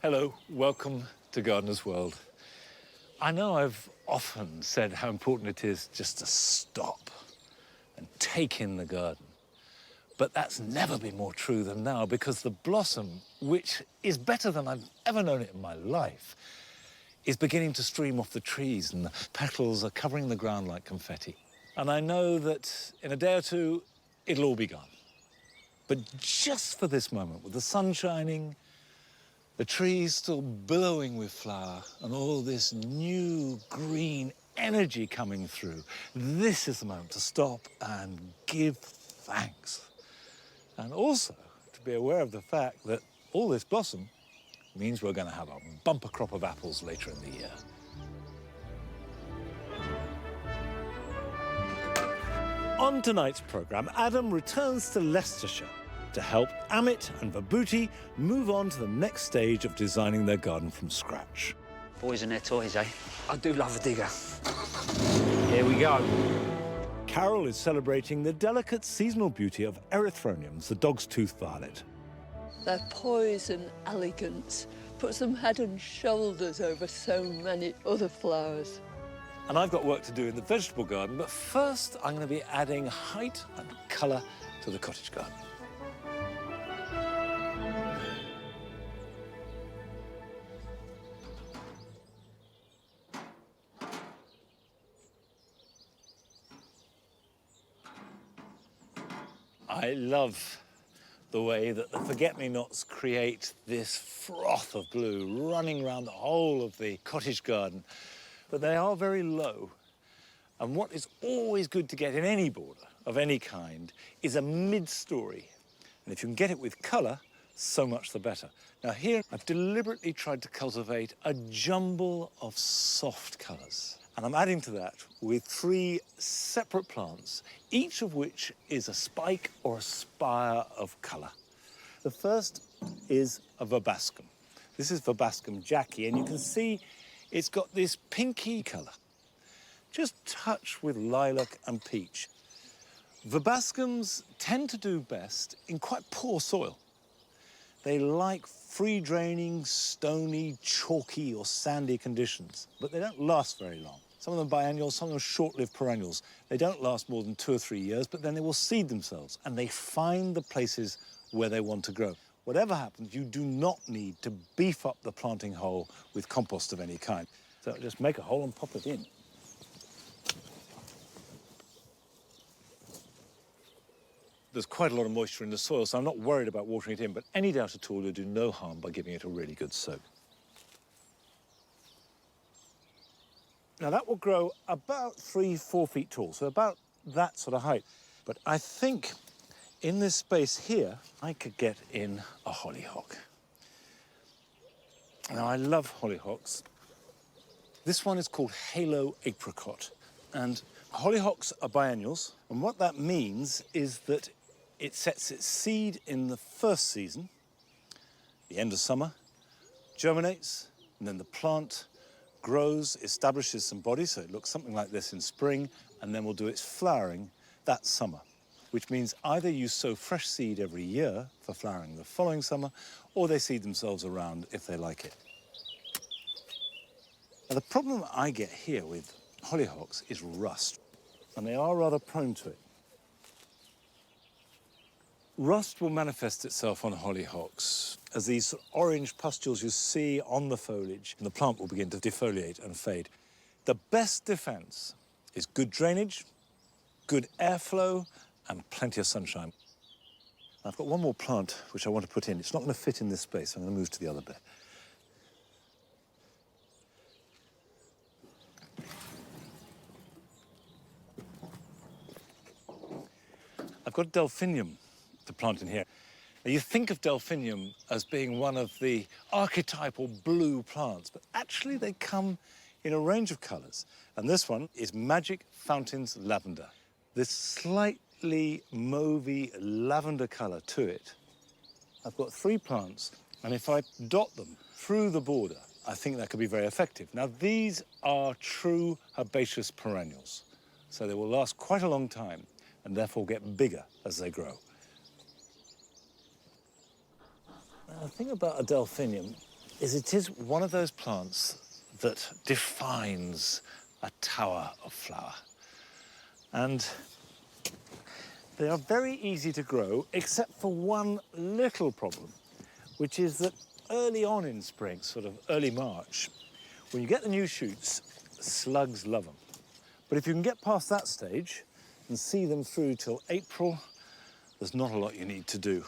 Hello, welcome to Gardener's World. I know I've often said how important it is just to stop and take in the garden. But that's never been more true than now, because the blossom, which is better than I've ever known it in my life, is beginning to stream off the trees, and the petals are covering the ground like confetti. And I know that in a day or two, it'll all be gone. But just for this moment, with the sun shining, the trees still billowing with flower, and all this new green energy coming through, this is the moment to stop and give thanks. And also to be aware of the fact that all this blossom means we're going to have a bumper crop of apples later in the year. On tonight's programme, Adam returns to Leicestershire to help Amit and Vibhuti move on to the next stage of designing their garden from scratch. Boys and their toys, eh? I do love a digger. Here we go. Carol is celebrating the delicate seasonal beauty of erythroniums, the dog's tooth violet. Their poise and elegance puts them head and shoulders over so many other flowers. And I've got work to do in the vegetable garden, but first I'm going to be adding height and colour to the cottage garden. I love the way that the forget-me-nots create this froth of blue running around the whole of the cottage garden. But they are very low. And what is always good to get in any border of any kind is a mid-story. And if you can get it with colour, so much the better. Now here, I've deliberately tried to cultivate a jumble of soft colours. And I'm adding to that with 3 separate plants, each of which is a spike or a spire of colour. The first is a verbascum. This is verbascum Jackie, and you can see it's got this pinky colour, just touched with lilac and peach. Verbascums tend to do best in quite poor soil. They like free-draining, stony, chalky or sandy conditions, but they don't last very long. Some of them biennials, some of them short-lived perennials. They don't last more than 2 or 3 years, but then they will seed themselves and they find the places where they want to grow. Whatever happens, you do not need to beef up the planting hole with compost of any kind. So just make a hole and pop it in. There's quite a lot of moisture in the soil, so I'm not worried about watering it in, but any doubt at all, you'll do no harm by giving it a really good soak. Now that will grow about 3-4 feet tall, so about that sort of height. But I think in this space here, I could get in a hollyhock. Now I love hollyhocks. This one is called Halo Apricot, and hollyhocks are biennials, and what that means is that it sets its seed in the first season, the end of summer, germinates, and then the plant grows, establishes some body, so it looks something like this in spring, and then will do its flowering that summer, which means either you sow fresh seed every year for flowering the following summer, or they seed themselves around if they like it. Now, the problem I get here with hollyhocks is rust, and they are rather prone to it. Rust will manifest itself on hollyhocks as these orange pustules you see on the foliage, and the plant will begin to defoliate and fade. The best defense is good drainage, good airflow, and plenty of sunshine. I've got one more plant which I want to put in. It's not going to fit in this space, so I'm going to move to the other bit. I've got delphinium to plant in here. Now, you think of delphinium as being one of the archetypal blue plants, but actually they come in a range of colours. And this one is Magic Fountains Lavender. This slightly mauvey lavender colour to it. I've got 3 plants, and if I dot them through the border, I think that could be very effective. Now, these are true herbaceous perennials, so they will last quite a long time and therefore get bigger as they grow. Now, the thing about a delphinium is it is one of those plants that defines a tower of flower. And they are very easy to grow, except for one little problem, which is that early on in spring, sort of early March, when you get the new shoots, slugs love them. But if you can get past that stage and see them through till April, there's not a lot you need to do.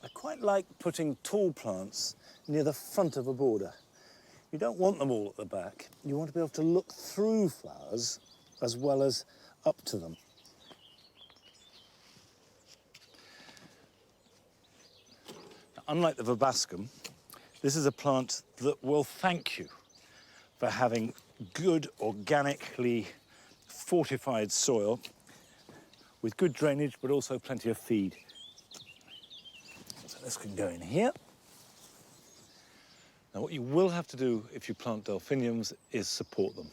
I quite like putting tall plants near the front of a border. You don't want them all at the back. You want to be able to look through flowers as well as up to them. Now, unlike the verbascum, this is a plant that will thank you for having good, organically fortified soil with good drainage, but also plenty of feed. So this can go in here. Now, what you will have to do if you plant delphiniums is support them.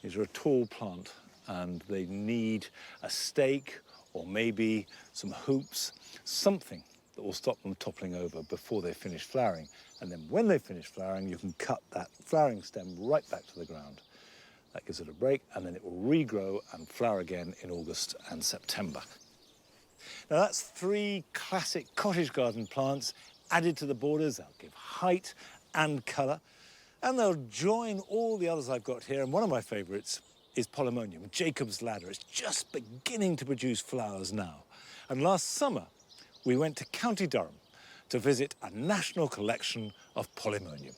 These are a tall plant, and they need a stake or maybe some hoops, something that will stop them toppling over before they finish flowering. And then when they finish flowering, you can cut that flowering stem right back to the ground. That gives it a break, and then it will regrow and flower again in August and September. Now, that's 3 classic cottage garden plants added to the borders. They'll give height and colour, and they'll join all the others I've got here. And one of my favourites is polemonium, Jacob's ladder. It's just beginning to produce flowers now. And last summer, we went to County Durham to visit a national collection of polemonium.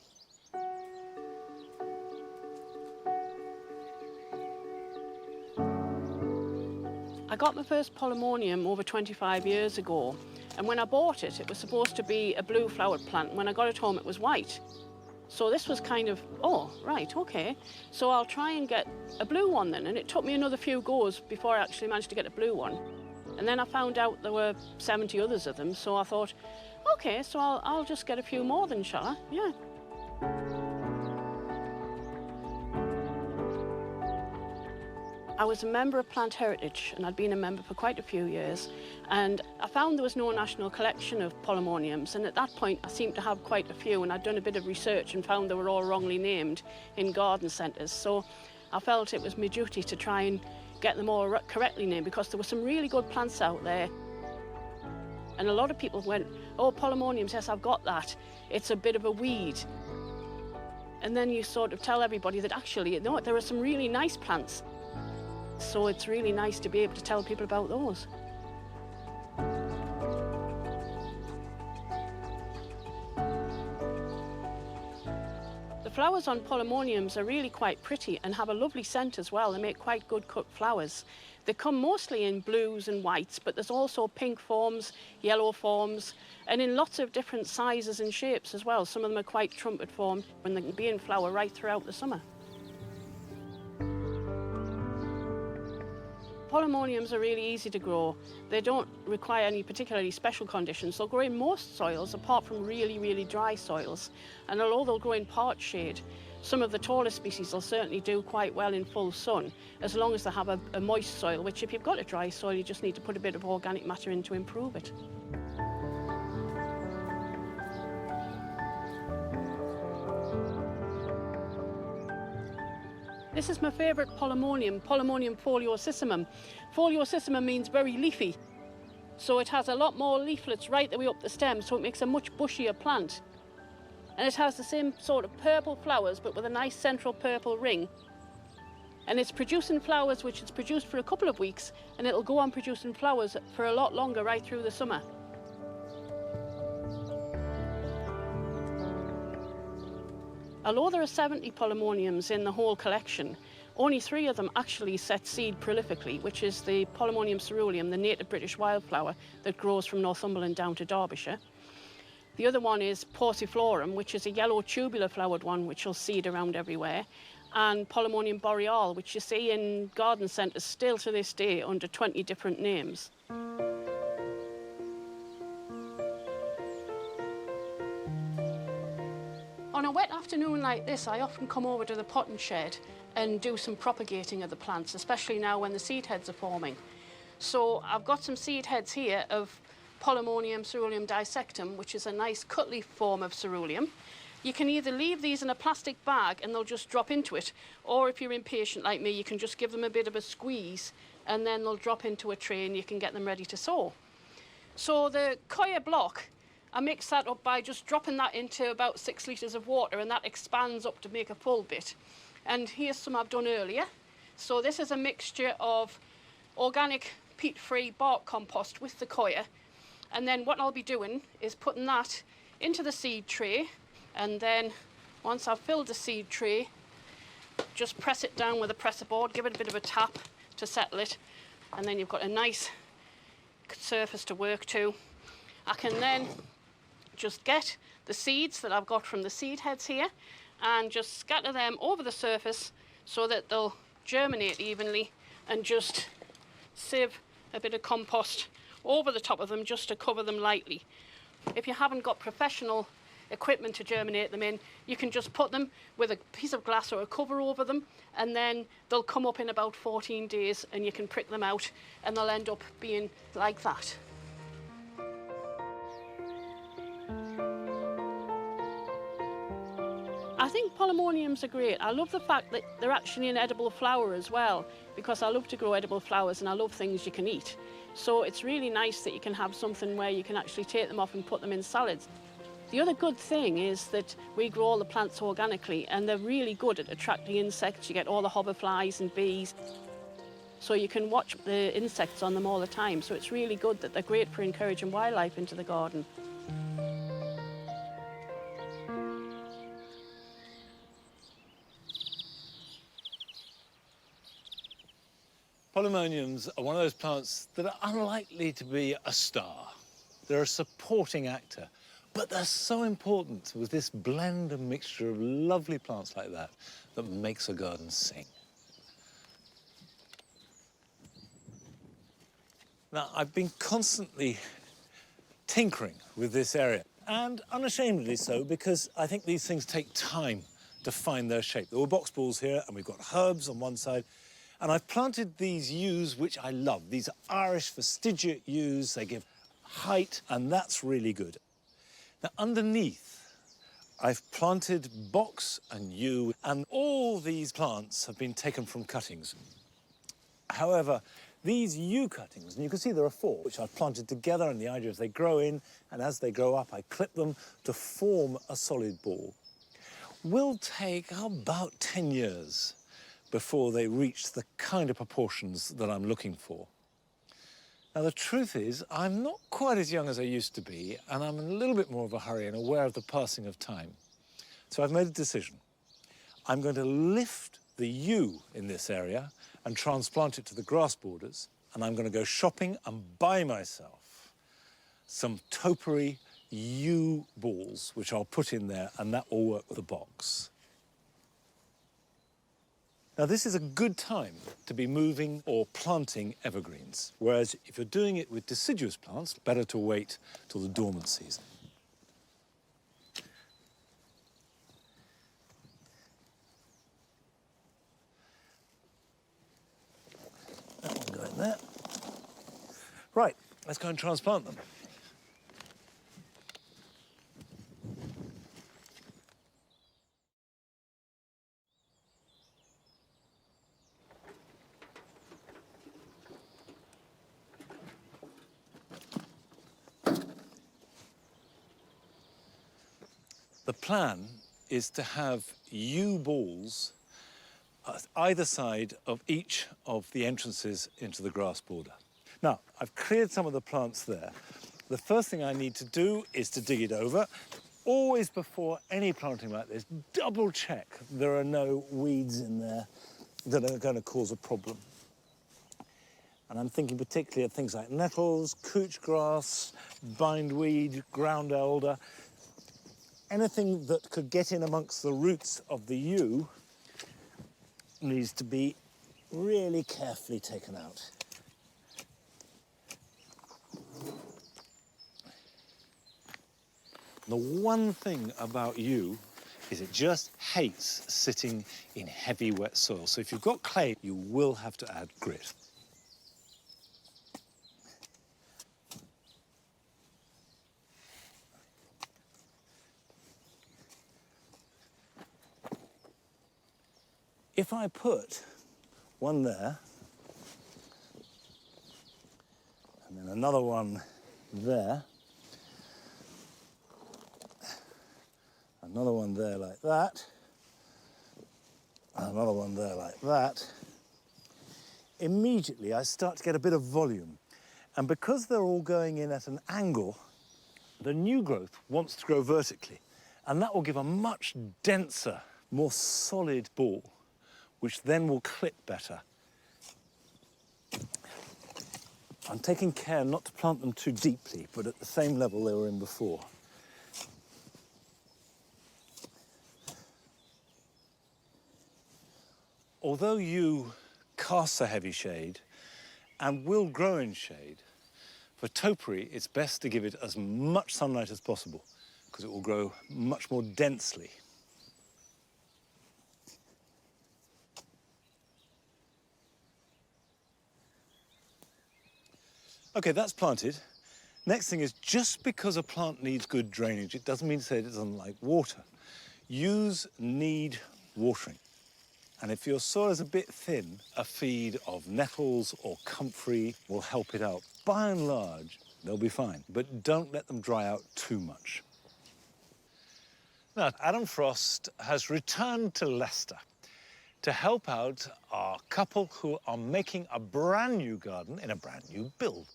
I got my first polemonium over 25 years ago, and when I bought it, it was supposed to be a blue flowered plant. When I got it home, it was white. So this was kind of, oh, right, okay. So I'll try and get a blue one then, and it took me another few goes before I actually managed to get a blue one. And then I found out there were 70 others of them, so I thought, okay, so I'll just get a few more then, shall I? Yeah. I was a member of Plant Heritage, and I'd been a member for quite a few years, and I found there was no national collection of polemoniums, and at that point I seemed to have quite a few, and I'd done a bit of research and found they were all wrongly named in garden centres, so I felt it was my duty to try and get them all correctly named, because there were some really good plants out there. And a lot of people went, oh, polemoniums, yes, I've got that. It's a bit of a weed. And then you sort of tell everybody that actually, no, there are some really nice plants. So it's really nice to be able to tell people about those. The flowers on polemoniums are really quite pretty and have a lovely scent as well. They make quite good cut flowers. They come mostly in blues and whites, but there's also pink forms, yellow forms, and in lots of different sizes and shapes as well. Some of them are quite trumpet formed, and they can be in flower right throughout the summer. Polemoniums are really easy to grow. They don't require any particularly special conditions. They'll grow in most soils, apart from really, really dry soils. And although they'll grow in part shade, some of the taller species will certainly do quite well in full sun, as long as they have a moist soil, which if you've got a dry soil, you just need to put a bit of organic matter in to improve it. This is my favourite polemonium, Polemonium foliosissimum. Foliosissimum means very leafy, so it has a lot more leaflets right the way up the stem, so it makes a much bushier plant. And it has the same sort of purple flowers, but with a nice central purple ring. And it's producing flowers which it's produced for a couple of weeks, and it'll go on producing flowers for a lot longer right through the summer. Although there are 70 polemoniums in the whole collection, only 3 of them actually set seed prolifically, which is the Polemonium ceruleum, the native British wildflower that grows from Northumberland down to Derbyshire. The other one is Pauciflorum, which is a yellow tubular flowered one which you'll seed around everywhere, and Polemonium boreal, which you see in garden centres still to this day under 20 different names. On a wet afternoon like this, I often come over to the potting shed and do some propagating of the plants, especially now when the seed heads are forming. So I've got some seed heads here of polemonium ceruleum dissectum, which is a nice cut-leaf form of ceruleum. You can either leave these in a plastic bag and they'll just drop into it, or if you're impatient like me, you can just give them a bit of a squeeze and then they'll drop into a tray and you can get them ready to sow. So the coir block, I mix that up by just dropping that into about 6 litres of water, and that expands up to make a full bit. And here's some I've done earlier. So this is a mixture of organic peat-free bark compost with the coir. And then what I'll be doing is putting that into the seed tray, and then once I've filled the seed tray, just press it down with a presser board, give it a bit of a tap to settle it, and then you've got a nice surface to work to. I can then just get the seeds that I've got from the seed heads here and just scatter them over the surface so that they'll germinate evenly, and just sieve a bit of compost over the top of them just to cover them lightly. If you haven't got professional equipment to germinate them in, you can just put them with a piece of glass or a cover over them, and then they'll come up in about 14 days and you can prick them out and they'll end up being like that. I think polemoniums are great. I love the fact that they're actually an edible flower as well, because I love to grow edible flowers and I love things you can eat. So it's really nice that you can have something where you can actually take them off and put them in salads. The other good thing is that we grow all the plants organically, and they're really good at attracting insects. You get all the hoverflies and bees. So you can watch the insects on them all the time. So it's really good that they're great for encouraging wildlife into the garden. Polemoniums are one of those plants that are unlikely to be a star. They're a supporting actor, but they're so important with this blend and mixture of lovely plants like that that makes a garden sing. Now, I've been constantly tinkering with this area, and unashamedly so, because I think these things take time to find their shape. There were box balls here, and we've got herbs on one side, and I've planted these yews, which I love. These are Irish fastigiate yews. They give height, and that's really good. Now, underneath, I've planted box and yew, and all these plants have been taken from cuttings. However, these yew cuttings, and you can see there are 4, which I've planted together, and the idea is they grow in, and as they grow up, I clip them to form a solid ball, will take about 10 years before they reach the kind of proportions that I'm looking for. Now, the truth is, I'm not quite as young as I used to be, and I'm in a little bit more of a hurry and aware of the passing of time. So I've made a decision. I'm going to lift the yew in this area and transplant it to the grass borders, and I'm going to go shopping and buy myself some topiary yew balls, which I'll put in there, and that will work with the box. Now, this is a good time to be moving or planting evergreens, whereas if you're doing it with deciduous plants, better to wait till the dormant season. That one going there. Right, let's go and transplant them. The plan is to have yew balls at either side of each of the entrances into the grass border. Now, I've cleared some of the plants there. The first thing I need to do is to dig it over. Always before any planting like this, double check there are no weeds in there that are going to cause a problem. And I'm thinking particularly of things like nettles, couch grass, bindweed, ground elder. Anything that could get in amongst the roots of the yew needs to be really carefully taken out. The one thing about yew is it just hates sitting in heavy, wet soil. So if you've got clay, you will have to add grit. If I put one there, and then another one there, another one there like that, another one there like that, immediately I start to get a bit of volume. And because they're all going in at an angle, the new growth wants to grow vertically. And that will give a much denser, more solid ball, which then will clip better. I'm taking care not to plant them too deeply, but at the same level they were in before. Although you cast a heavy shade and will grow in shade, for topiary it's best to give it as much sunlight as possible because it will grow much more densely. Okay, that's planted. Next thing is, just because a plant needs good drainage, it doesn't mean to say it doesn't like water. Use need watering. And if your soil is a bit thin, a feed of nettles or comfrey will help it out. By and large, they'll be fine, but don't let them dry out too much. Now, Adam Frost has returned to Leicester to help out our couple who are making a brand new garden in a brand new build.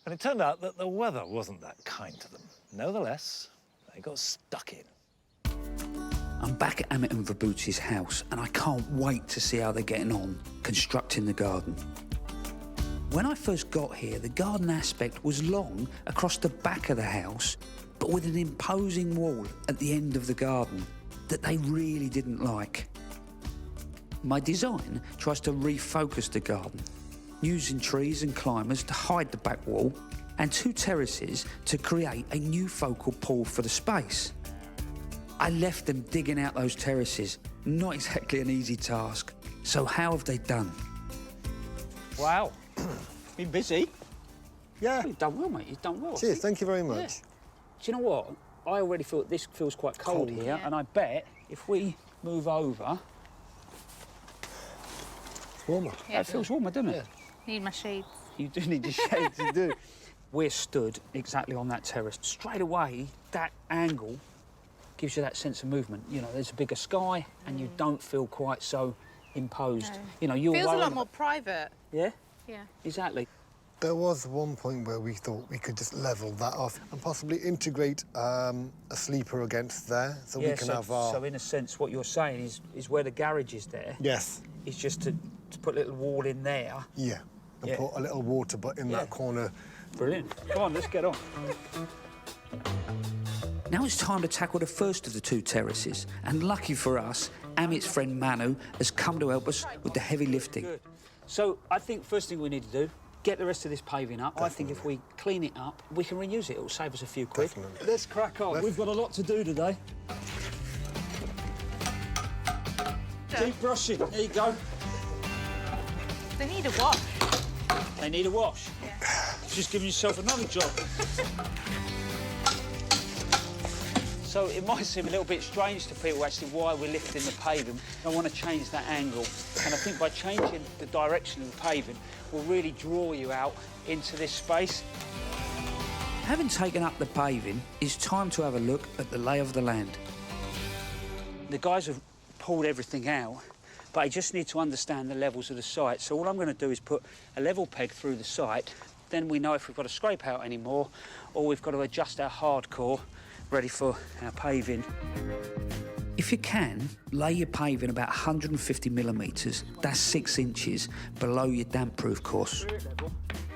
And it turned out that the weather wasn't that kind to them. Nevertheless, they got stuck in. I'm back at Amit and Vibhuti's house, and I can't wait to see how they're getting on constructing the garden. When I first got here, the garden aspect was long across the back of the house, but with an imposing wall at the end of the garden that they really didn't like. My design tries to refocus the garden, using trees and climbers to hide the back wall and 2 terraces to create a new focal point for the space. I left them digging out those terraces. Not exactly an easy task. So how have they done? Wow. Been busy. Yeah. You've done well, mate. You've done well. Cheers, thank you very much. Yeah. Do you know what? I already feel this feels quite cold here, Yeah. and I bet if we move over, It's warmer. it feels warmer, doesn't it? Yeah. Need my shades. You do need your shades, you do. We're stood exactly on that terrace. Straight away, that angle gives you that sense of movement. You know, there's a bigger sky, and you don't feel quite so imposed. No. You know, you're Feels a worried lot about- more private. Yeah, Yeah. exactly. There was one point where we thought we could just level that off and possibly integrate a sleeper against there, so we can have our... So in a sense, what you're saying is where the garage is there, Yes, is just to put a little wall in there. yeah. And Yeah. put a little water butt in Yeah. that corner. Brilliant. Come on, let's get on. Now it's time to tackle the first of the 2 terraces, and lucky for us, Amit's friend Manu has come to help us with the heavy lifting. Good. So I think first thing we need to do, get the rest of this paving up. I think if we clean it up, we can reuse it. It'll save us a few quid. Definitely. Let's crack on. We've got a lot to do today. Deep brushing. There you go. They need a wash. They need a wash. Yeah. Just giving yourself another job. So it might seem a little bit strange to people actually why we're lifting the paving. I want to change that angle. And I think by changing the direction of the paving will really draw you out into this space. Having taken up the paving, it's time to have a look at the lay of the land. The guys have pulled everything out, but I just need to understand the levels of the site. So all I'm going to do is put a level peg through the site. Then we know if we've got to scrape out anymore or we've got to adjust our hardcore ready for our paving. If you can, lay your paving about 150 millimetres, that's 6 inches, below your damp-proof course.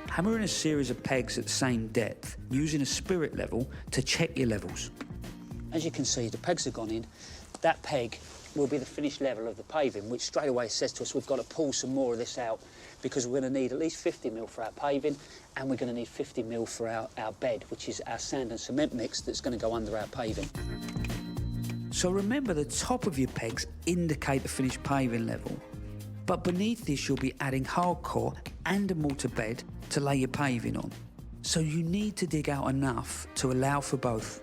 Hammer in a series of pegs at the same depth, using a spirit level to check your levels. As you can see, the pegs have gone in. That peg will be the finished level of the paving, which straight away says to us we've got to pull some more of this out because we're going to need at least 50 mil for our paving and we're going to need 50 mil for our bed, which is our sand and cement mix that's going to go under our paving. So remember, the top of your pegs indicate the finished paving level, but beneath this you'll be adding hardcore and a mortar bed to lay your paving on. So you need to dig out enough to allow for both.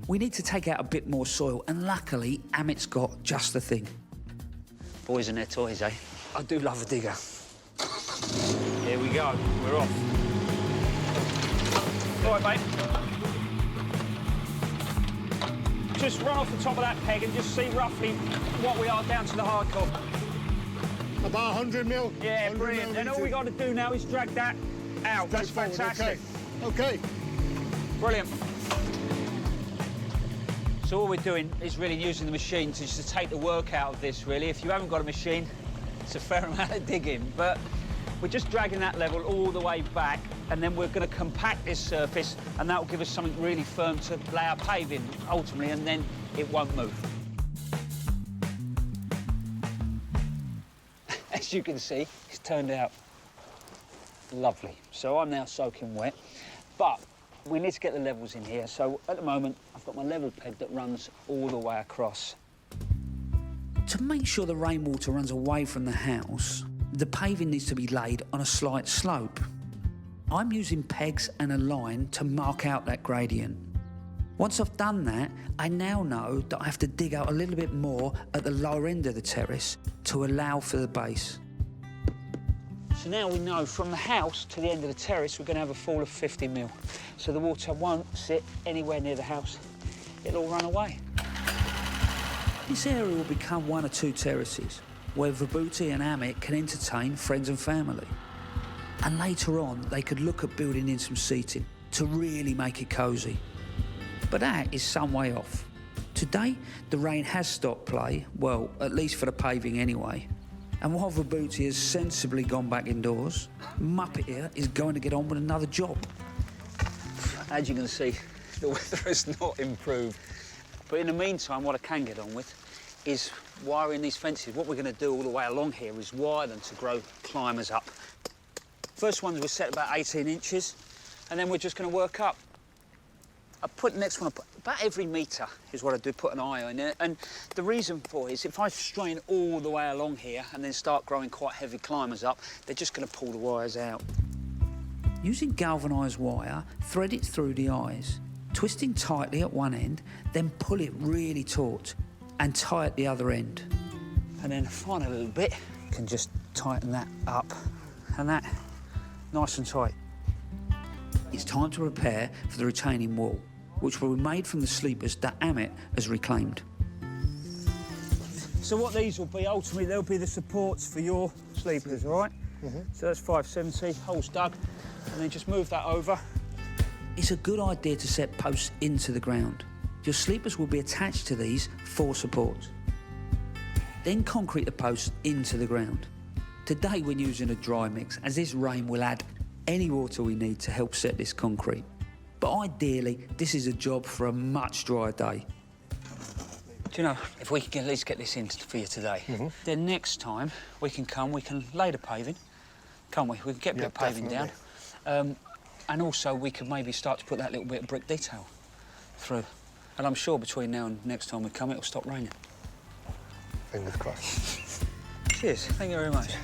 We need to take out a bit more soil, and luckily Amit's got just the thing. Boys and their toys, eh? I do love a digger. Here we go. We're off. All right, mate. Just run off the top of that peg and just see roughly what we are down to the hardcore. About 100 mil. Yeah, brilliant. And all we got to do now is drag that out. That's fantastic. Okay. Brilliant. So all we're doing is really using the machine to just take the work out of this, really. If you haven't got a machine, it's a fair amount of digging. But we're just dragging that level all the way back, and then we're going to compact this surface, and that will give us something really firm to lay our paving, ultimately, and then it won't move. As you can see, it's turned out lovely. So I'm now soaking wet, but we need to get the levels in here. So at the moment, I've got my level peg that runs all the way across. To make sure the rainwater runs away from the house, the paving needs to be laid on a slight slope. I'm using pegs and a line to mark out that gradient. Once I've done that, I now know that I have to dig out a little bit more at the lower end of the terrace to allow for the base. So now we know from the house to the end of the terrace, we're going to have a fall of 50 mil. So the water won't sit anywhere near the house. It'll all run away. This area will become one or two terraces where Vibuti and Amit can entertain friends and family. And later on, they could look at building in some seating to really make it cosy. But that is some way off. Today, the rain has stopped play, well, at least for the paving anyway. And while Vibuti has sensibly gone back indoors, Muppet here is going to get on with another job. As you can see, the weather has not improved. But in the meantime, what I can get on with is wiring these fences. What we're going to do all the way along here is wire them to grow climbers up. First ones were set about 18 inches, and then we're just going to work up. I put the next one up about every metre is what I do, put an eye on it. And the reason for it is if I strain all the way along here and then start growing quite heavy climbers up, they're just going to pull the wires out. Using galvanised wire, thread it through the eyes, twisting tightly at one end, then pull it really taut and tie at the other end. And then the final little bit, you can just tighten that up and that nice and tight. It's time to prepare for the retaining wall, which will be made from the sleepers that Amit has reclaimed. So what these will be, ultimately, they'll be the supports for your sleepers, all right? So that's 570, holes dug, and then just move that over. It's a good idea to set posts into the ground. Your sleepers will be attached to these for support. Then concrete the posts into the ground. Today we're using a dry mix, as this rain will add any water we need to help set this concrete. But ideally, this is a job for a much drier day. Do you know, if we can at least get this in for you today, then next time we can come, we can lay the paving, can't we? We can get a bit of paving down. And also we can maybe start to put that little bit of brick detail through. And I'm sure between now and next time we come, it'll stop raining. Fingers crossed. Cheers. Thank you very much.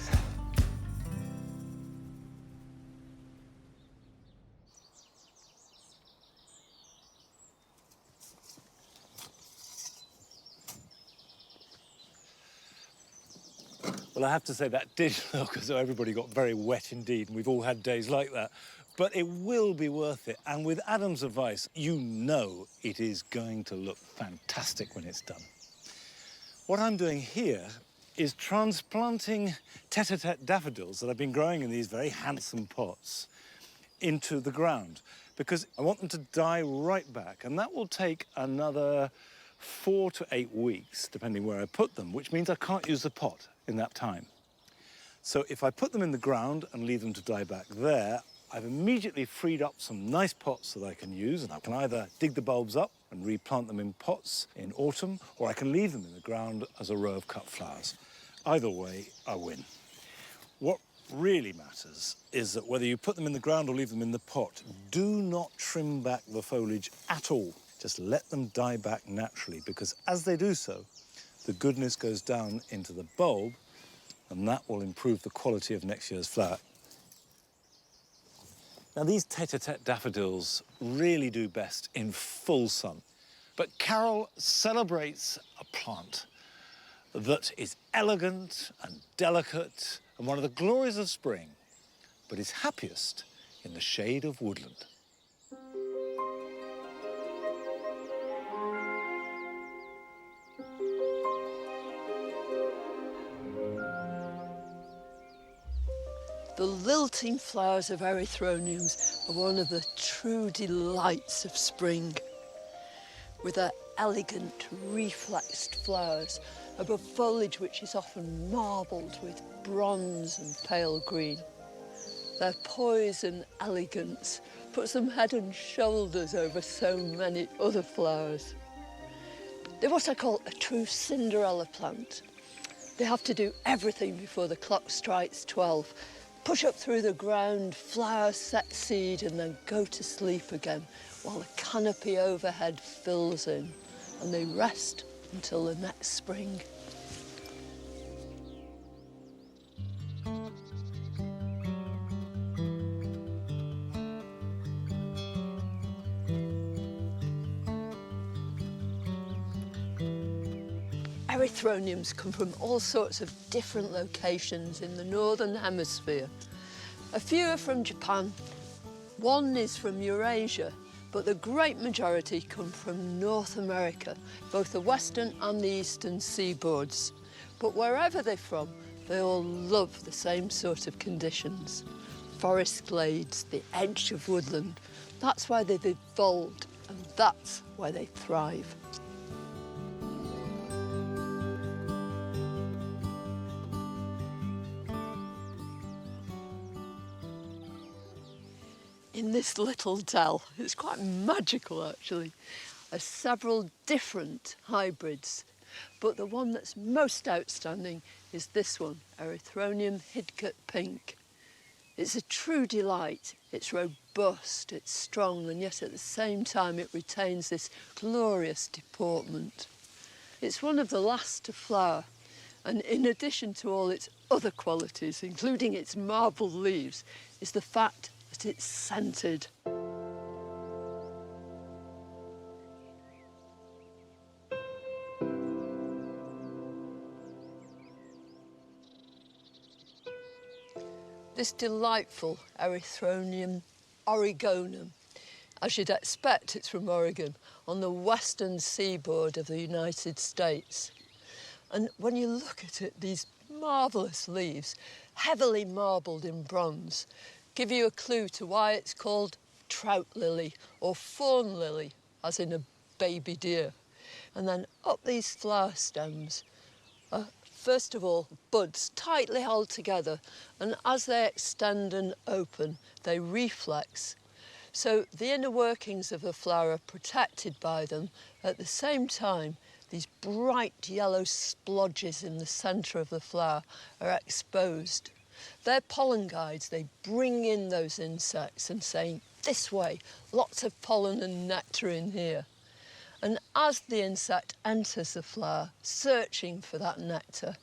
Well, I have to say that did look as though everybody got very wet indeed, and we've all had days like that. But it will be worth it, and with Adam's advice, you know it is going to look fantastic when it's done. What I'm doing here is transplanting tete-a-tete daffodils that I've been growing in these very handsome pots into the ground, because I want them to die right back, and that will take another 4 to 8 weeks, depending where I put them, which means I can't use the pot in that time. So if I put them in the ground and leave them to die back there, I've immediately freed up some nice pots that I can use, and I can either dig the bulbs up and replant them in pots in autumn, or I can leave them in the ground as a row of cut flowers. Either way, I win. What really matters is that whether you put them in the ground or leave them in the pot, do not trim back the foliage at all. Just let them die back naturally, because as they do so, the goodness goes down into the bulb, and that will improve the quality of next year's flower. Now, these tete-a-tete daffodils really do best in full sun. But Carol celebrates a plant that is elegant and delicate and one of the glories of spring, but is happiest in the shade of woodland. The lilting flowers of erythroniums are one of the true delights of spring. With their elegant, reflexed flowers above foliage which is often marbled with bronze and pale green. Their poise and elegance puts them head and shoulders over so many other flowers. They're what I call a true Cinderella plant. They have to do everything before the clock strikes 12. Push up through the ground, flower, set seed, and then go to sleep again while the canopy overhead fills in, and they rest until the next spring. Erythroniums come from all sorts of different locations in the northern hemisphere. A few are from Japan, one is from Eurasia, but the great majority come from North America, both the western and the eastern seaboards. But wherever they're from, they all love the same sort of conditions. Forest glades, the edge of woodland. That's why they've evolved, and that's why they thrive. In this little dell, it's quite magical actually, are several different hybrids, but the one that's most outstanding is this one, Erythronium Hidcote Pink. It's a true delight. It's robust, it's strong, and yet at the same time it retains this glorious deportment. It's one of the last to flower, and in addition to all its other qualities, including its marbled leaves, is the fact that it's scented. This delightful Erythronium oregonum, as you'd expect it's from Oregon, on the western seaboard of the United States. And when you look at it, these marvellous leaves, heavily marbled in bronze, give you a clue to why it's called trout lily or fawn lily, as in a baby deer. And then up these flower stems are, first of all, buds tightly held together, and as they extend and open, they reflex. So the inner workings of the flower are protected by them. At the same time, these bright yellow splodges in the centre of the flower are exposed. They're pollen guides. They bring in those insects and saying, this way, lots of pollen and nectar in here. And as the insect enters the flower, searching for that nectar,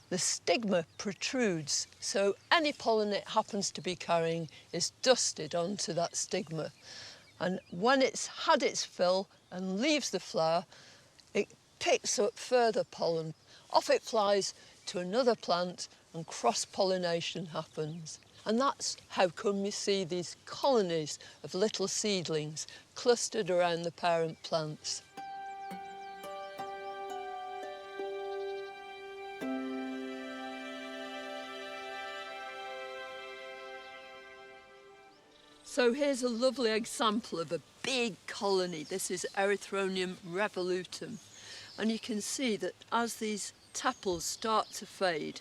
the stigma protrudes, so any pollen it happens to be carrying is dusted onto that stigma. And when it's had its fill and leaves the flower, it picks up further pollen. Off it flies to another plant, and cross-pollination happens. And that's how come you see these colonies of little seedlings clustered around the parent plants. So here's a lovely example of a big colony. This is Erythronium revolutum. And you can see that as these tepals start to fade,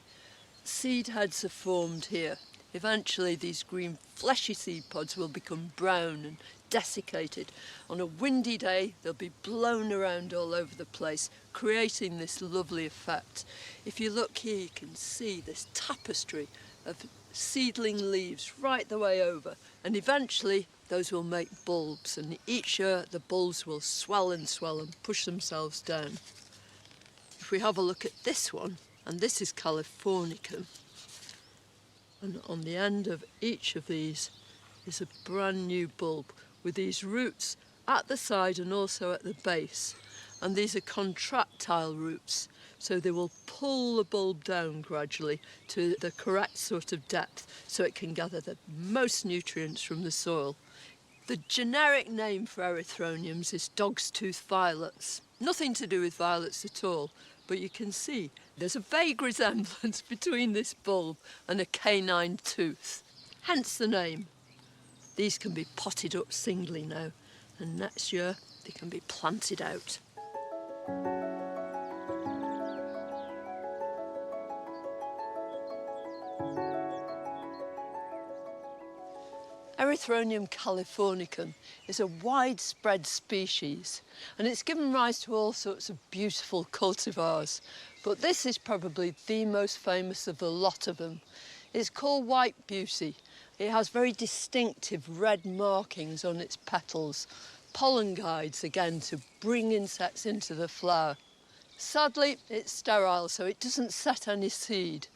seed heads are formed here. Eventually these green fleshy seed pods will become brown and desiccated. On a windy day they'll be blown around all over the place, creating this lovely effect. If you look here you can see this tapestry of seedling leaves right the way over, and eventually those will make bulbs, and each year the bulbs will swell and push themselves down. If we have a look at this one, and this is Californicum, and on the end of each of these is a brand new bulb with these roots at the side and also at the base. And these are contractile roots so they will pull the bulb down gradually to the correct sort of depth so it can gather the most nutrients from the soil. The generic name for erythroniums is dog's tooth violets. Nothing to do with violets at all, but you can see there's a vague resemblance between this bulb and a canine tooth, hence the name. These can be potted up singly now, and next year they can be planted out. Erythronium californicum is a widespread species, and it's given rise to all sorts of beautiful cultivars, but this is probably the most famous of the lot of them. It's called white beauty. It has very distinctive red markings on its petals, pollen guides again to bring insects into the flower. Sadly, it's sterile, so it doesn't set any seed,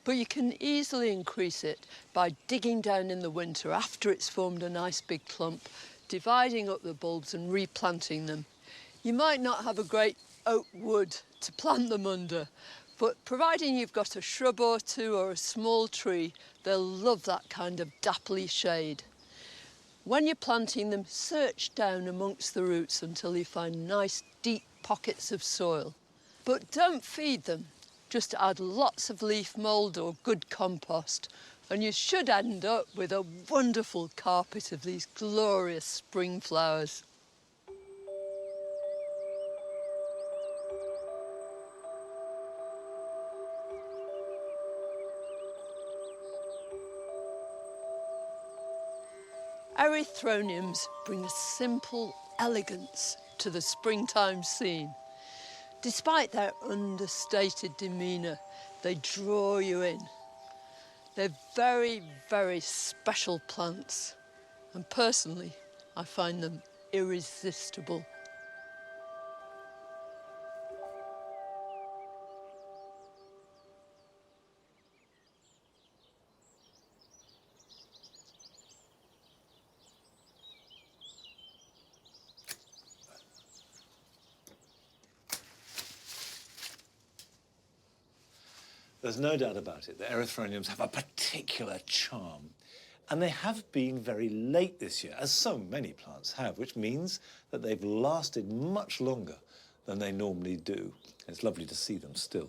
but you can easily increase it by digging down in the winter after it's formed a nice big clump, dividing up the bulbs and replanting them. You might not have a great oak wood to plant them under, but providing you've got a shrub or two or a small tree, they'll love that kind of dappley shade. When you're planting them, search down amongst the roots until you find nice deep pockets of soil. But don't feed them, just add lots of leaf mould or good compost, and you should end up with a wonderful carpet of these glorious spring flowers. Erythroniums bring a simple elegance to the springtime scene. Despite their understated demeanour, they draw you in. They're very, very special plants, and personally, I find them irresistible. There's no doubt about it, the erythroniums have a particular charm. And they have been very late this year, as so many plants have, which means that they've lasted much longer than they normally do. It's lovely to see them still.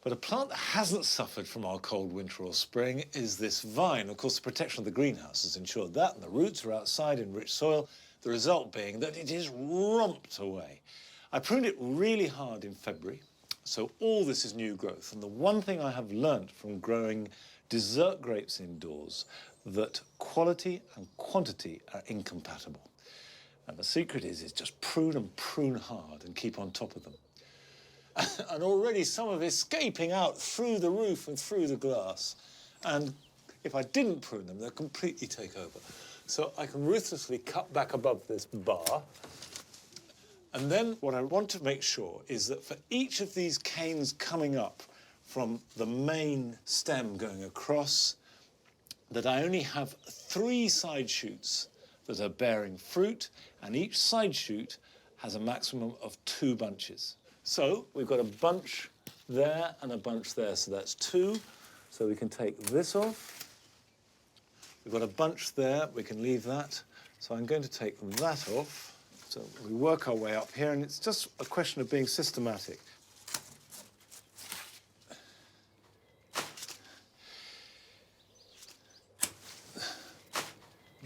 But a plant that hasn't suffered from our cold winter or spring is this vine. Of course, the protection of the greenhouse has ensured that, and the roots are outside in rich soil, the result being that it is romped away. I pruned it really hard in February, so all this is new growth. And the one thing I have learnt from growing dessert grapes indoors, that quality and quantity are incompatible. And the secret is just prune and prune hard and keep on top of them. And already some are escaping out through the roof and through the glass. And if I didn't prune them, they'll completely take over. So I can ruthlessly cut back above this bar. And then what I want to make sure is that for each of these canes coming up from the main stem going across, that I only have 3 side shoots that are bearing fruit, and each side shoot has a maximum of 2 bunches. So we've got a bunch there and a bunch there, so that's 2. So we can take this off. We've got a bunch there, we can leave that. So I'm going to take that off. So we work our way up here, and it's just a question of being systematic.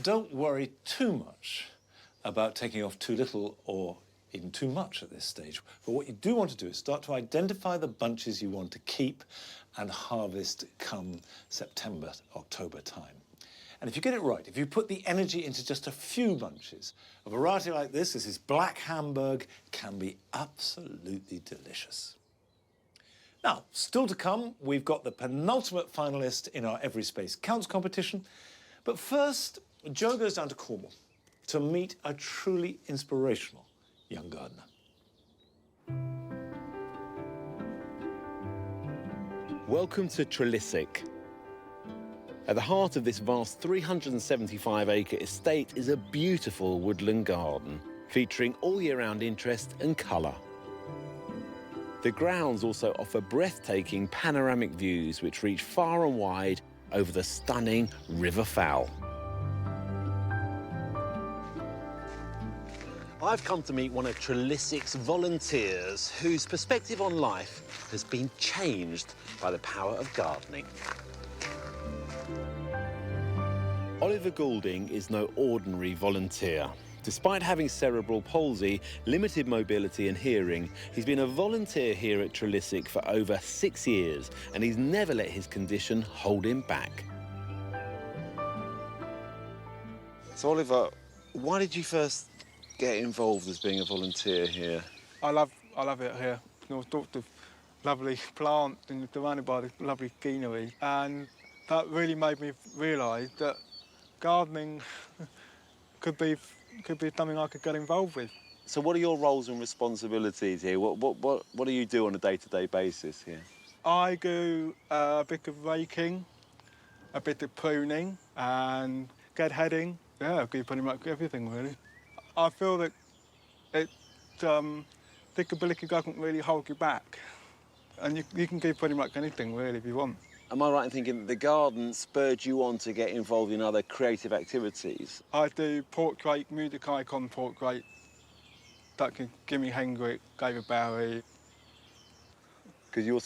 Don't worry too much about taking off too little or even too much at this stage. But what you do want to do is start to identify the bunches you want to keep and harvest come September, October time. And if you get it right, if you put the energy into just a few bunches, a variety like this is Black Hamburg, can be absolutely delicious. Now, still to come, we've got the penultimate finalist in our Every Space Counts competition. But first, Joe goes down to Cornwall to meet a truly inspirational young gardener. Welcome to Trelisic. At the heart of this vast 375-acre estate is a beautiful woodland garden featuring all-year-round interest and colour. The grounds also offer breathtaking panoramic views which reach far and wide over the stunning River Fowl. I've come to meet one of Trelissic's volunteers whose perspective on life has been changed by the power of gardening. Oliver Goulding is no ordinary volunteer. Despite having cerebral palsy, limited mobility and hearing, he's been a volunteer here at Trelissic for over 6 years, and he's never let his condition hold him back. So, Oliver, why did you first get involved as being a volunteer here? I love it here. I was taught the lovely plant and surrounded by the lovely greenery, and that really made me realise that gardening could be something I could get involved with. So what are your roles and responsibilities here? What do you do on a day-to-day basis here? I do a bit of raking, a bit of pruning and heading. Yeah, I do pretty much everything really. I feel that disability doesn't really hold you back, and you can do pretty much anything really if you want. Am I right in thinking that the garden spurred you on to get involved in other creative activities? I do portrait, music icon portrait. That can give me Hendrix, David Bowie. Because you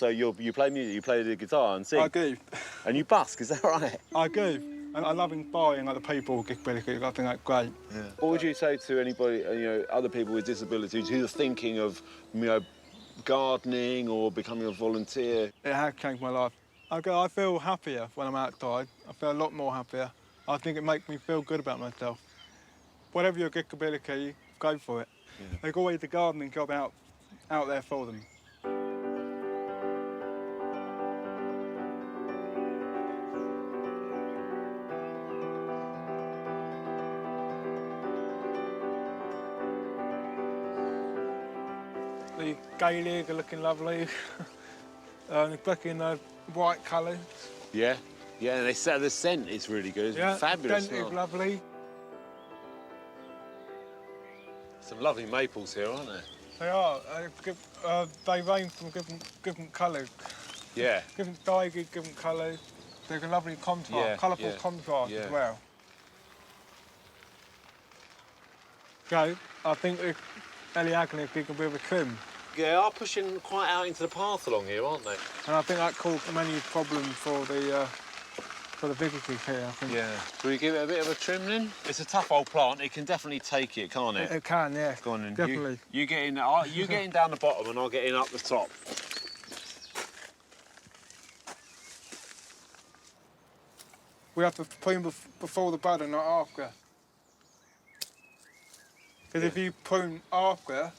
play music, you play the guitar and sing. I do. And you busk, is that right? I do. And I love inspiring other people with disabilities. I think that's great. Yeah. What would you say to anybody, other people with disabilities who are thinking of, gardening or becoming a volunteer? It has changed my life. I feel happier when I'm outside. I feel a lot more happier. I think it makes me feel good about myself. Whatever your disability, go for it. Yeah. There's always a gardening job out there for them. The dahlias are looking lovely, especially in the white colours. Yeah, and they say the scent is really good. It's fabulous. The scent is lovely. Some lovely maples here, aren't there? They are. They range from different colours. Yeah. Different dyes, different colours. There's a lovely contrast, colourful contrast as well. So, I think if Ellie Agnes did a bit of a trim. Yeah, they are pushing quite out into the path along here, aren't they? And I think that caused many problems for the visitors here, I think. Yeah. Will you give it a bit of a trim then? It's a tough old plant. It can definitely take it, can't it? It can, yeah. Go on then. Definitely. You get in. You get in down the bottom, and I'll get in up the top. We have to prune before the bud and not after. Because if you prune after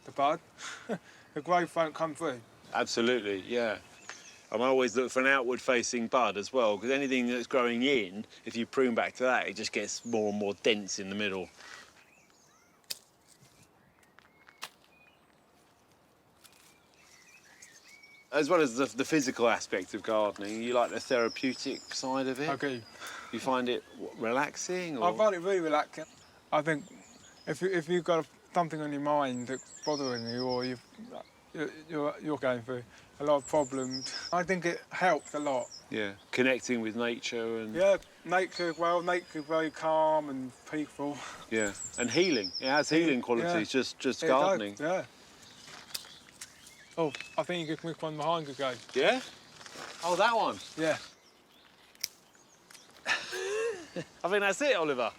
the bud, the growth won't come through. Absolutely, yeah. I always look for an outward-facing bud as well, because anything that's growing in, if you prune back to that, it just gets more and more dense in the middle. As well as the physical aspect of gardening, you like the therapeutic side of it? I do. You find it relaxing? Or? I find it really relaxing. I think if you've got something on your mind that's bothering you, or you're going through a lot of problems, I think it helps a lot. Yeah, connecting with nature and... Yeah, nature as well. Nature's very calm and peaceful. Yeah, and healing. It has healing qualities, just gardening. Does, yeah. Oh, I think you can move one behind you, guys. Yeah? Oh, that one? Yeah. I think that's it, Oliver.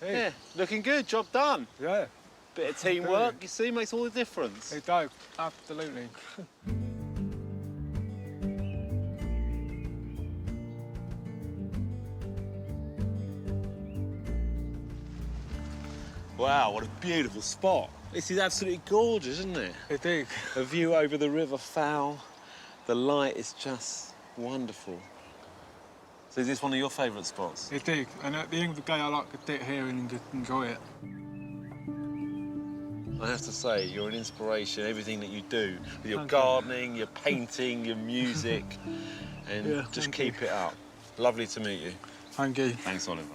Hey. Yeah, looking good, job done. Yeah. Bit of teamwork, you see, makes all the difference. It does, absolutely. Wow, what a beautiful spot. This is absolutely gorgeous, isn't it? It is. A view over the River Fowl. The light is just wonderful. So is this one of your favourite spots? It is, and at the end of the day, I like to sit here and just enjoy it. I have to say, you're an inspiration, everything that you do, with your gardening, your painting, your music, and just keep it up. Lovely to meet you. Thank you. Thanks, Oliver.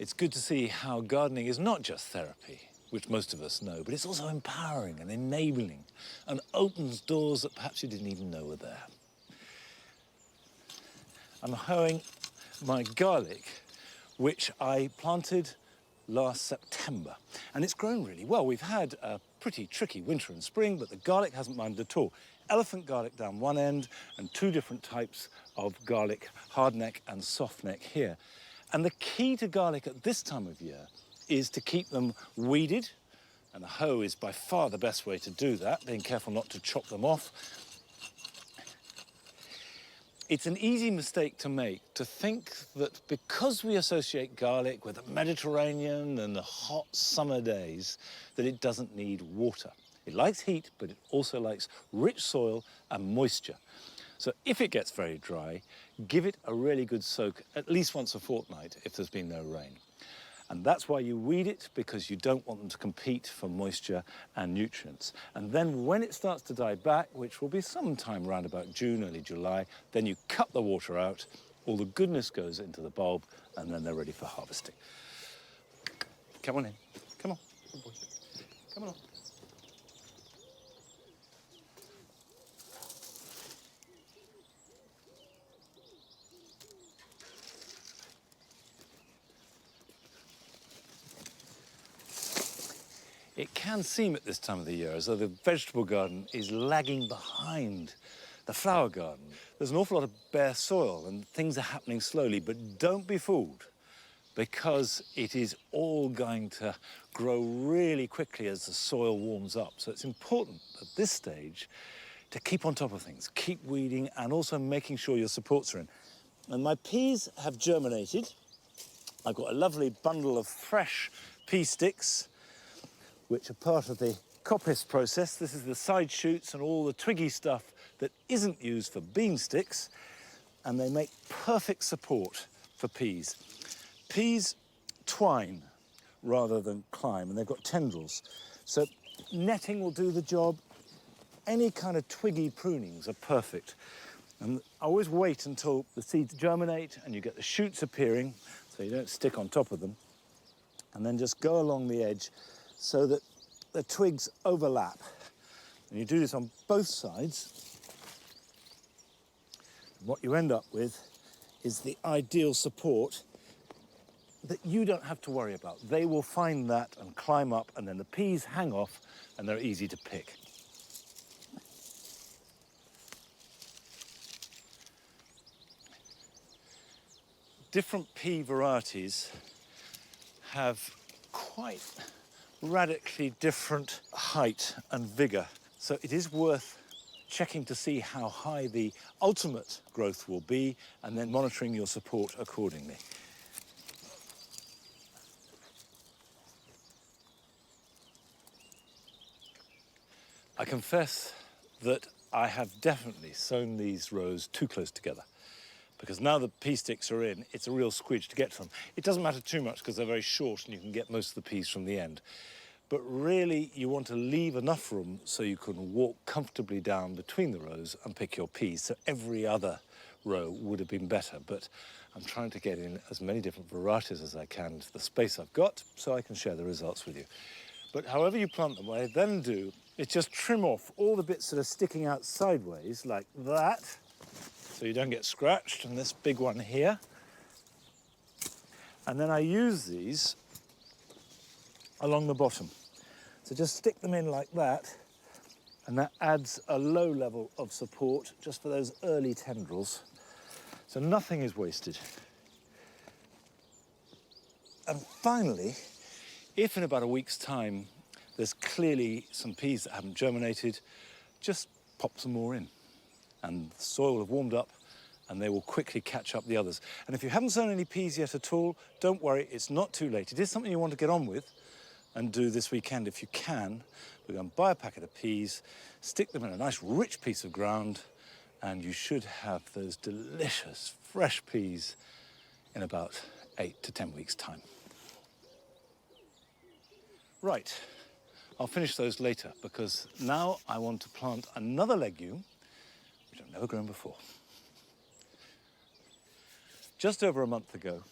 It's good to see how gardening is not just therapy, which most of us know, but it's also empowering and enabling and opens doors that perhaps you didn't even know were there. I'm hoeing my garlic, which I planted last September, and it's grown really well. We've had a pretty tricky winter and spring, but the garlic hasn't minded at all. Elephant garlic down one end and two different types of garlic, hardneck and softneck here. And the key to garlic at this time of year is to keep them weeded, and a hoe is by far the best way to do that, being careful not to chop them off. It's an easy mistake to make to think that because we associate garlic with the Mediterranean and the hot summer days, that it doesn't need water. It likes heat, but it also likes rich soil and moisture. So if it gets very dry, give it a really good soak at least once a fortnight if there's been no rain. And that's why you weed it, because you don't want them to compete for moisture and nutrients. And then when it starts to die back, which will be sometime around about June, early July, then you cut the water out, all the goodness goes into the bulb, and then they're ready for harvesting. Come on in. Come on. Good boy. Come on. It can seem at this time of the year as though the vegetable garden is lagging behind the flower garden. There's an awful lot of bare soil and things are happening slowly, but don't be fooled, because it is all going to grow really quickly as the soil warms up. So it's important at this stage to keep on top of things, keep weeding, and also making sure your supports are in. And my peas have germinated. I've got a lovely bundle of fresh pea sticks, which are part of the coppice process. This is the side shoots and all the twiggy stuff that isn't used for bean sticks, and they make perfect support for peas. Peas twine rather than climb, and they've got tendrils. So netting will do the job. Any kind of twiggy prunings are perfect. And I always wait until the seeds germinate and you get the shoots appearing, so you don't stick on top of them, and then just go along the edge so that the twigs overlap. And you do this on both sides. And what you end up with is the ideal support that you don't have to worry about. They will find that and climb up, and then the peas hang off and they're easy to pick. Different pea varieties have quite radically different height and vigour. So it is worth checking to see how high the ultimate growth will be and then monitoring your support accordingly. I confess that I have definitely sown these rows too close together, because now the pea sticks are in, it's a real squidge to get to them. It doesn't matter too much because they're very short and you can get most of the peas from the end. But really, you want to leave enough room so you can walk comfortably down between the rows and pick your peas. So every other row would have been better, but I'm trying to get in as many different varieties as I can to the space I've got so I can share the results with you. But however you plant them, what I then do is just trim off all the bits that are sticking out sideways like that, so you don't get scratched, and this big one here. And then I use these along the bottom. So just stick them in like that, and that adds a low level of support just for those early tendrils. So nothing is wasted. And finally, if in about a week's time there's clearly some peas that haven't germinated, just pop some more in. And the soil will have warmed up and they will quickly catch up the others. And if you haven't sown any peas yet at all, don't worry, it's not too late. It is something you want to get on with and do this weekend if you can. We're going to buy a packet of peas, stick them in a nice rich piece of ground, and you should have those delicious fresh peas in about 8 to 10 weeks' time. Right, I'll finish those later because now I want to plant another legume which I've never grown before. Just over a month ago,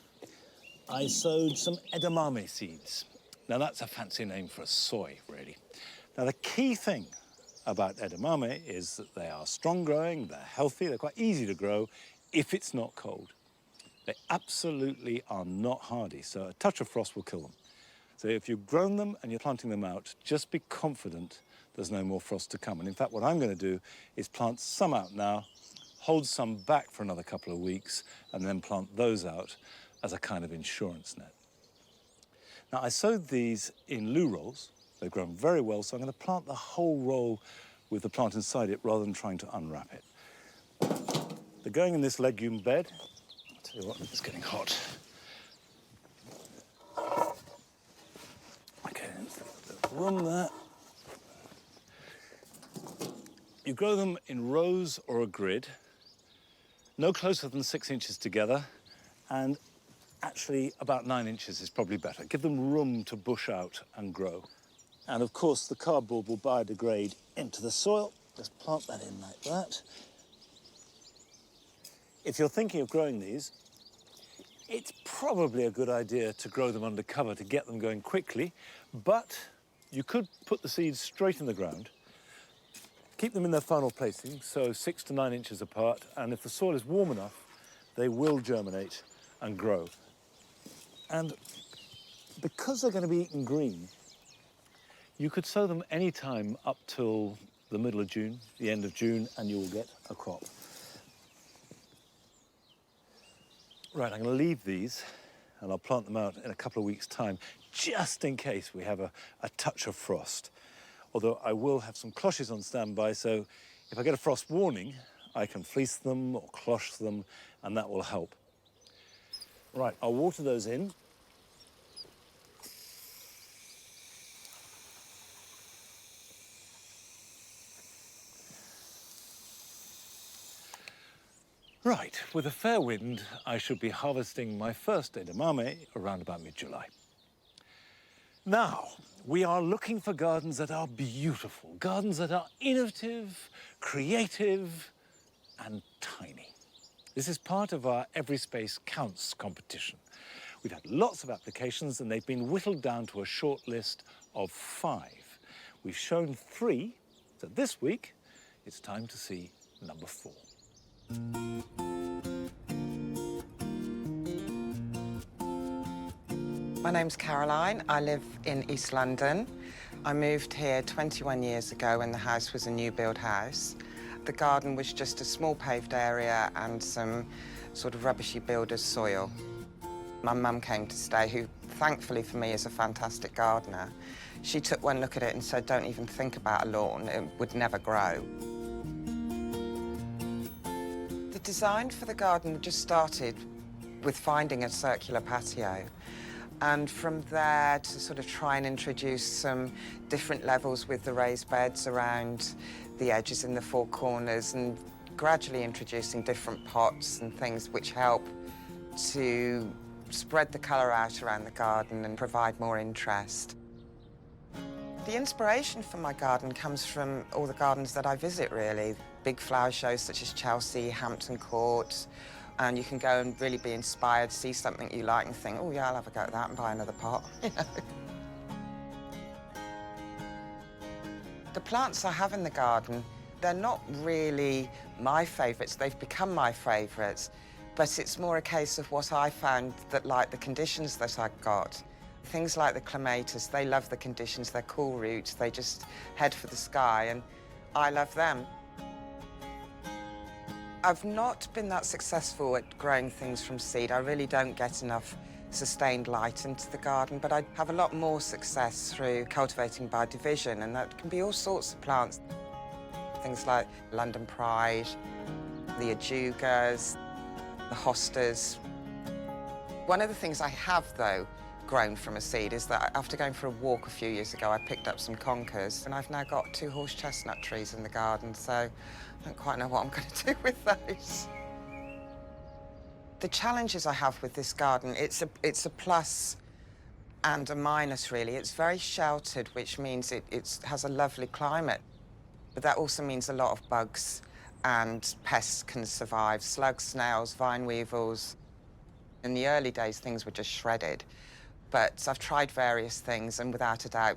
I sowed some edamame seeds. Now, that's a fancy name for a soy, really. Now, the key thing about edamame is that they are strong-growing, they're healthy, they're quite easy to grow if it's not cold. They absolutely are not hardy, so a touch of frost will kill them. So if you've grown them and you're planting them out, just be confident there's no more frost to come. And in fact, what I'm going to do is plant some out now, hold some back for another couple of weeks, and then plant those out as a kind of insurance net. Now, I sowed these in loo rolls. They've grown very well, so I'm going to plant the whole roll with the plant inside it rather than trying to unwrap it. They're going in this legume bed. I'll tell you what, it's getting hot. Okay, there's a bit of room there. You grow them in rows or a grid, no closer than 6 inches together, and actually about 9 inches is probably better. Give them room to bush out and grow. And of course, the cardboard will biodegrade into the soil. Just plant that in like that. If you're thinking of growing these, it's probably a good idea to grow them under cover to get them going quickly, but you could put the seeds straight in the ground, keep them in their final placing, so 6 to 9 inches apart, and if the soil is warm enough, they will germinate and grow. And because they're going to be eaten green, you could sow them any time up till the middle of June, the end of June, and you will get a crop. Right, I'm going to leave these, and I'll plant them out in a couple of weeks' time, just in case we have a touch of frost. Although I will have some cloches on standby, so if I get a frost warning, I can fleece them or cloche them, and that will help. Right, I'll water those in. Right, with a fair wind, I should be harvesting my first edamame around about mid-July. Now, we are looking for gardens that are beautiful, gardens that are innovative, creative, and tiny. This is part of our Every Space Counts competition. We've had lots of applications, and they've been whittled down to a short list of 5. We've shown 3, so this week, it's time to see number 4. My name's Caroline. I live in East London. I moved here 21 years ago when the house was a new build house. The garden was just a small paved area and some sort of rubbishy builder's soil. My mum came to stay, who thankfully for me is a fantastic gardener. She took one look at it and said, don't even think about a lawn, it would never grow. The design for the garden just started with finding a circular patio. And from there to sort of try and introduce some different levels with the raised beds around the edges in the 4 corners, and gradually introducing different pots and things which help to spread the colour out around the garden and provide more interest. The inspiration for my garden comes from all the gardens that I visit, really. Big flower shows such as Chelsea, Hampton Court, and you can go and really be inspired, see something you like and think, oh yeah, I'll have a go at that and buy another pot. The plants I have in the garden, they're not really my favourites. They've become my favourites, but it's more a case of what I found that like the conditions that I got. Things like the clematis, they love the conditions, they're cool roots, they just head for the sky, and I love them. I've not been that successful at growing things from seed. I really don't get enough sustained light into the garden, but I have a lot more success through cultivating by division, and that can be all sorts of plants. Things like London Pride, the ajugas, the hostas. One of the things I have, though, grown from a seed is that after going for a walk a few years ago, I picked up some conkers, and I've now got 2 horse chestnut trees in the garden, so I don't quite know what I'm going to do with those. The challenges I have with this garden, it's a plus and a minus, really. It's very sheltered, which means it has a lovely climate, but that also means a lot of bugs and pests can survive, slugs, snails, vine weevils. In the early days, things were just shredded, but I've tried various things, and without a doubt,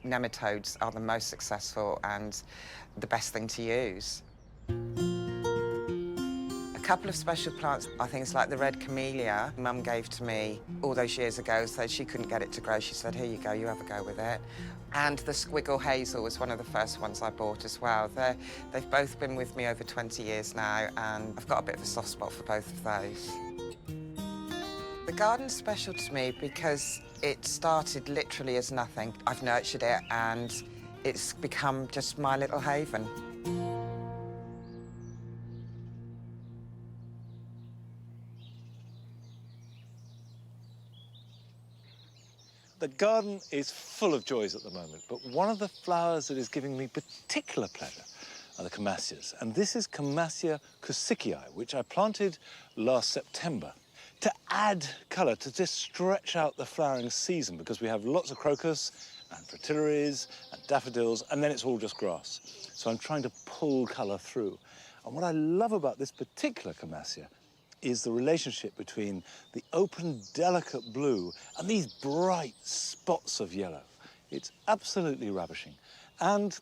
nematodes are the most successful and the best thing to use. A couple of special plants, I think it's like the red camellia, Mum gave to me all those years ago, so she couldn't get it to grow. She said, here you go, you have a go with it. And the squiggle hazel was one of the first ones I bought as well. They've both been with me over 20 years now, and I've got a bit of a soft spot for both of those. The garden's special to me because it started literally as nothing. I've nurtured it, and it's become just my little haven. The garden is full of joys at the moment, but one of the flowers that is giving me particular pleasure are the Kamassias. And this is Kamassia Cusickii, which I planted last September to add colour, to just stretch out the flowering season, because we have lots of crocus and fritillaries and daffodils, and then it's all just grass. So I'm trying to pull colour through. And what I love about this particular Kamassia is the relationship between the open, delicate blue and these bright spots of yellow. It's absolutely ravishing, and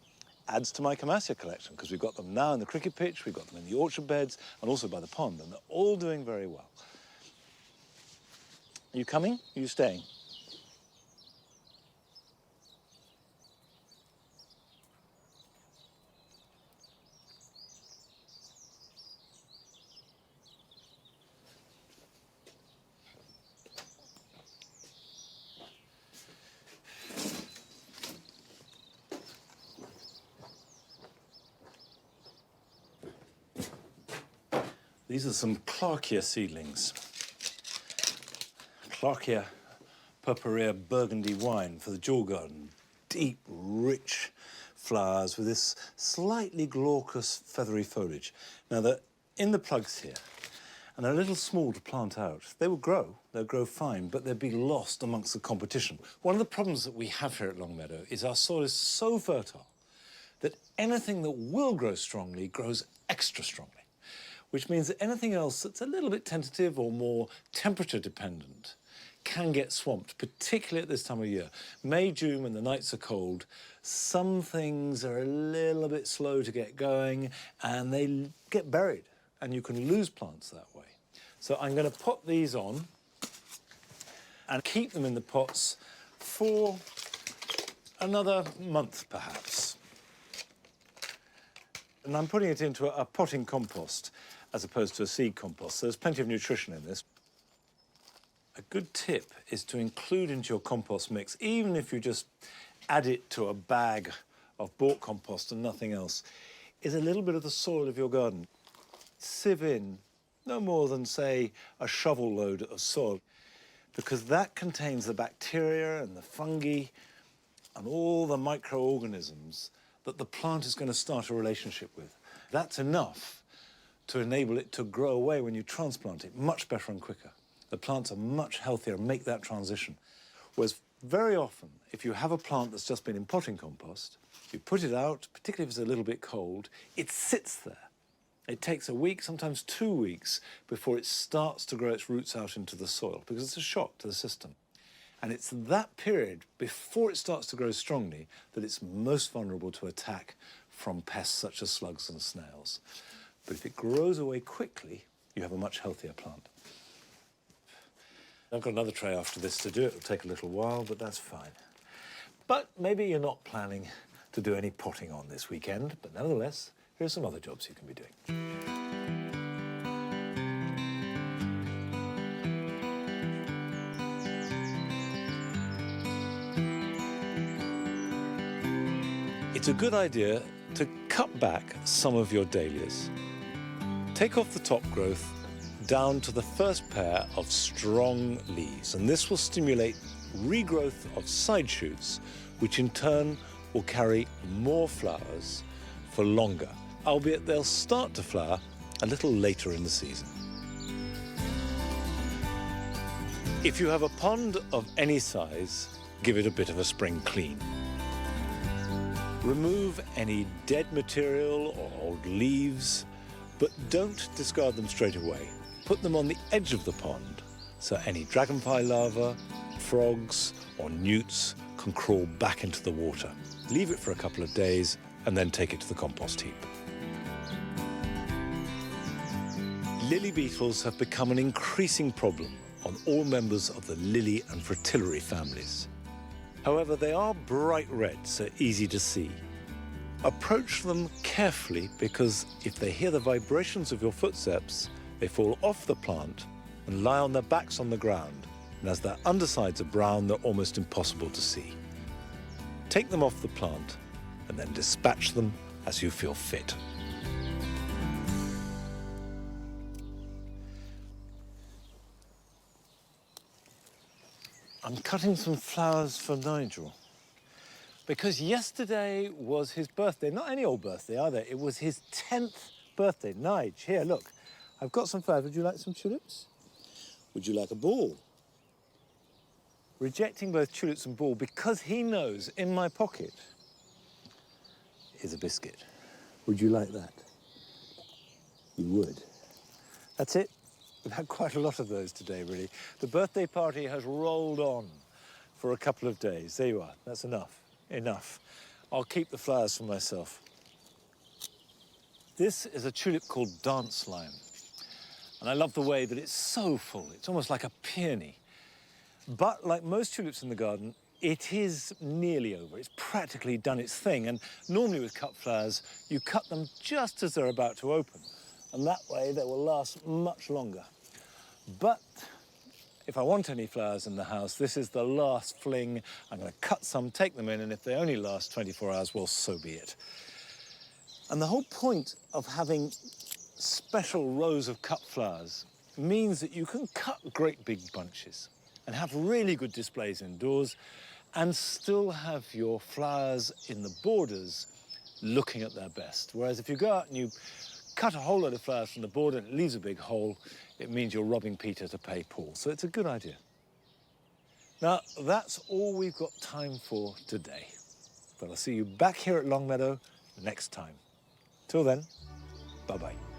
adds to my Kamassia collection, because we've got them now in the cricket pitch, we've got them in the orchard beds, and also by the pond, and they're all doing very well. Are you coming? Are you staying? These are some Clarkia seedlings. Clarkia purpurea burgundy wine for the jewel garden. Deep, rich flowers with this slightly glaucous, feathery foliage. Now, they're in the plugs here, and they're a little small to plant out. They will grow, they'll grow fine, but they'll be lost amongst the competition. One of the problems that we have here at Longmeadow is our soil is so fertile that anything that will grow strongly grows extra strongly, which means that anything else that's a little bit tentative or more temperature dependent can get swamped, particularly at this time of year. May, June, when the nights are cold, some things are a little bit slow to get going and they get buried, and you can lose plants that way. So I'm going to put these on and keep them in the pots for another month, perhaps. And I'm putting it into a potting compost as opposed to a seed compost. So there's plenty of nutrition in this. A good tip is to include into your compost mix, even if you just add it to a bag of bought compost and nothing else, is a little bit of the soil of your garden. Sieve in no more than, say, a shovel load of soil, because that contains the bacteria and the fungi and all the microorganisms that the plant is going to start a relationship with. That's enough to enable it to grow away when you transplant it much better and quicker. The plants are much healthier and make that transition. Whereas very often, if you have a plant that's just been in potting compost, you put it out, particularly if it's a little bit cold, it sits there. It takes a week, sometimes 2 weeks, before it starts to grow its roots out into the soil, because it's a shock to the system. And it's that period, before it starts to grow strongly, that it's most vulnerable to attack from pests such as slugs and snails. But if it grows away quickly, you have a much healthier plant. I've got another tray after this to do. It'll take a little while, but that's fine. But maybe you're not planning to do any potting on this weekend, but nevertheless, here are some other jobs you can be doing. It's a good idea to cut back some of your dahlias. Take off the top growth down to the first pair of strong leaves, and this will stimulate regrowth of side shoots, which in turn will carry more flowers for longer, albeit they'll start to flower a little later in the season. If you have a pond of any size, give it a bit of a spring clean. Remove any dead material or old leaves, but don't discard them straight away. Put them on the edge of the pond so any dragonfly larvae, frogs or newts can crawl back into the water. Leave it for a couple of days and then take it to the compost heap. Lily beetles have become an increasing problem on all members of the lily and fritillary families. However, they are bright red, so easy to see. Approach them carefully because if they hear the vibrations of your footsteps, they fall off the plant and lie on their backs on the ground. And as their undersides are brown, they're almost impossible to see. Take them off the plant and then dispatch them as you feel fit. I'm cutting some flowers for Nigel because yesterday was his birthday. Not any old birthday either. It was his 10th birthday. Nigel, here, look. I've got some flowers. Would you like some tulips? Would you like a ball? Rejecting both tulips and ball because he knows in my pocket is a biscuit. Would you like that? You would. That's it. We've had quite a lot of those today, really. The birthday party has rolled on for a couple of days. There you are. That's enough. Enough. I'll keep the flowers for myself. This is a tulip called dance lime. And I love the way that it's so full. It's almost like a peony. But like most tulips in the garden, it is nearly over. It's practically done its thing. And normally with cut flowers, you cut them just as they're about to open. And that way they will last much longer. But if I want any flowers in the house, this is the last fling. I'm going to cut some, take them in, and if they only last 24 hours, well, so be it. And the whole point of having special rows of cut flowers means that you can cut great big bunches and have really good displays indoors and still have your flowers in the borders looking at their best. Whereas if you go out and you cut a whole load of flowers from the border and it leaves a big hole, it means you're robbing Peter to pay Paul. So it's a good idea. Now, that's all we've got time for today. But I'll see you back here at Longmeadow next time. Till then, bye-bye.